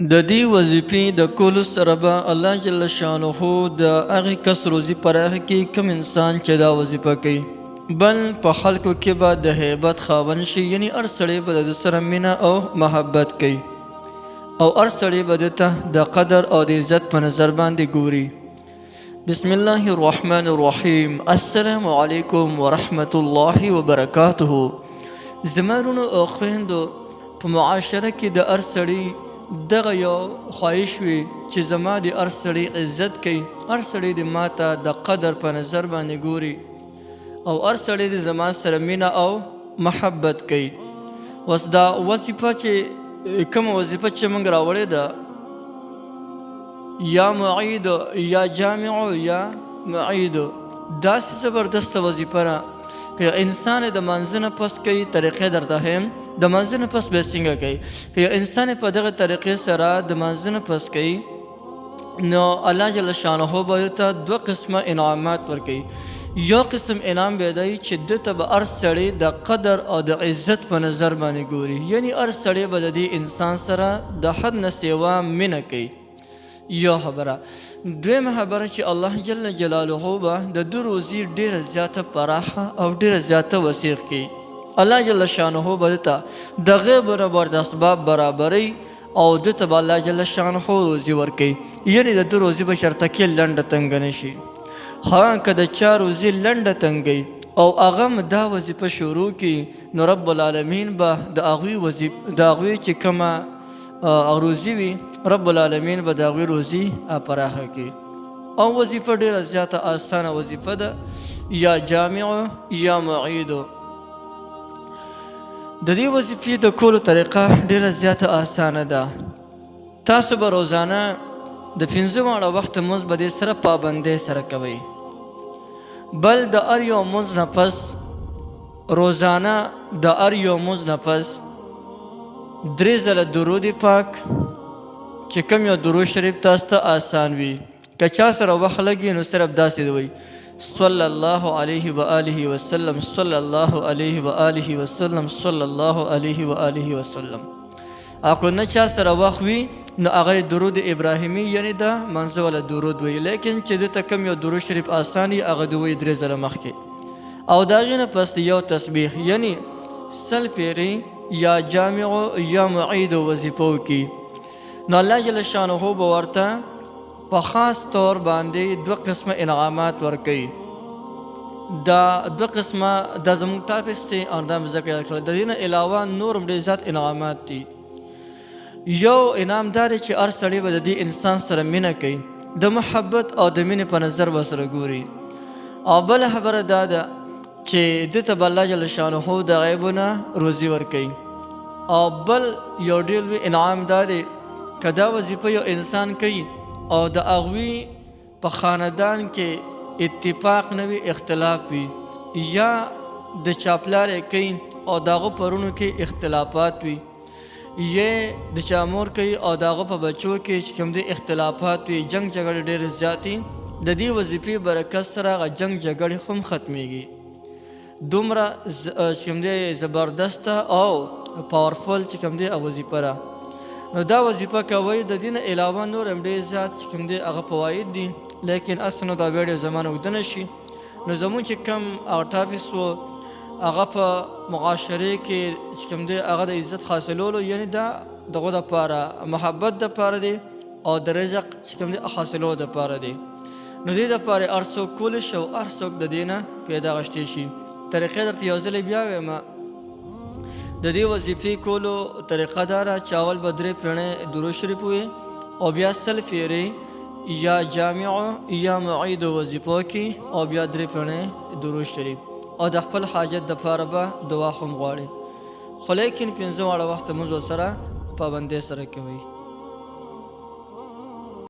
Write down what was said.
د دې وظیفې د کولو سره به الله جل شانه د هغې کس روزي پراخه کړي کوم انسان چې دا وظیفه کوي، بل په خلکو کې به د هیبت خاوند شي، یعنی هر سړی به د سره مینه او محبت کوي او هر سړی به د ته د قدر او د عزت په نظر باندې ګوري. بسم الله الرحمن الرحیم. السلام علیکم ورحمة الله وبرکاته. زما وروڼو او خویندو، په معاشره کې د هر سړي دغه یو خواهش وي چې زما د هر سړي عزت کوي، هر سړی د ماته د قدر په نظر باندې ګوري او هر سړی د زما سره مینه او محبت کوي. اوس دا وظیفه چې کومه وظیفه چې موږ راوړې ده، یا معید یا جامع یا معید، داسې زبردسته وظیفه ده که انسان د منځه نه پس کوي. طریقې درته ښیم، د منځه نه پس به څنګه کوي. که یو انسان په دغه طریقې سره د منځه نه پس کوي، نو الله جل شانه به ته دوه قسمه انعامات ورکوي. یو قسم انعام به دی چې ده ته به هر سړی د قدر او د عزت په نظر باندې ګوري، یعنی هر سړی به د دې انسان سره د حد نه سیوا مینه کوي. یو خبره. دویمه خبره چې الله جل جلاله به د ده روزي ډېره زیاته پراخه او ډېره زیاته وسیع کړي. الله جل شانه به ده ته د غیب نه د اسباب برابري او ده ته به الله جل شانه روزي ورکوي، یعنی د ده روزي به چېرته کې لنډه تنګه نه شي. ها که د چا روزي لنډه تنګوي او هغه دا وظیفه شروع کړي، نو رب العالمین به د هغوی چې کومه روزي وي، رب العالمین به د هغوی روزي پراخه کړي. او وظیفه ډېره زیاته آسانه وظیفه ده، یا جامع یا معید. د دې وظیفې د کولو طریقه ډېره زیاته آسانه ده. تاسو به روزانه د 5 واړه وخته لمونځ به دې سره پابندۍ سره کوئ، بل د هر یو لمونځ نه پس روزانه د هر یو لمونځ نه پس 3 ځله درود پاک چې کوم یو درود شریف تاسو ته آسان وي، که چا سره وخت لګي نو صرف داسې وایي صلی الله علیه و آله وسلم، صلی الله علیه و آله وسلم، صلی الله علیه و آله وسلم. اکو نه چا سره وخت وي نو هغه درود ابراهیمی یعنی د منځه والا درود وایي، لیکن چې دته کوم یو درود شریف آسان وي هغه د وایي 3 ځله مخکې. او د هغې نه پس یو تسبیح یعنی 100 پیرې یا جامع یا معید وظیفه وکړي، نو الله جل شانه به ورته په خاص طور باندې 2 قسمه انعامات ورکوي. دا 2 قسمه دا زموږ تاپس دی او دا مې ځکه یاد کړل. د دې نه علاوه نور هم ډېر زیات انعامات دي. یو انعام دا دی چې هر سړی به د دې انسان سره مینه کوي، د محبت او د مینې په نظر به سره ګوري. او بله خبره دا ده چې ده ته به الله جل شانه د غیبو نه روزي ورکوي. او بل یو ډېر لوی انعام دا دی که دا وظیفه یو انسان کوي او د هغوی په خاندان کې اتفاق نه وي، اختلاف وي، یا د چاپلار کوي او د هغو پرونو کې اختلافات وي، یا د چا مور کوي او د هغو په بچو کې چې کوم دی اختلافات وي، جنګ جګړې ډېرې زیاتې، د دې وظیفې برکت سره هغه جنګ جګړې هم ختمیږي. دومره چې کوم دی زبردسته او پاورفل چې کوم دی وظیفه ده. نو دا وظیفه کوئ. د دې نه علاوه نور هم ډېر زیات چې کوم دی هغه فواید دي، لیکن اصلا نو دا ویډیو زمانه اوږده نه شي. نو زمونږ چې کوم ټاپس و هغه په معاشرې کې چې کوم دی هغه د عزت حاصلولو، یعنی دا دغه دپاره محبت دپاره دی او د رزق چې کوم دی حاصلولو دپاره دی. نو دې دپاره هر څوک کولی شي او هر څوک د دې نه پیدا غشتی شي. طریقې درته یو ځلې بیا وایم. د دې وظیفې کولو طریقه دا ده چې اول به 3 پیړۍ درود شریف ووایي او بیا 100 پیرې یا جامع یا معید وظیفه وکړي او بیا 3 پیړۍ درود شریف، او د خپل حاجت دپاره به دعا هم غواړي. خو لیکن 5 واړه وخته لمونځ ورسره پابندۍ سره کوئ.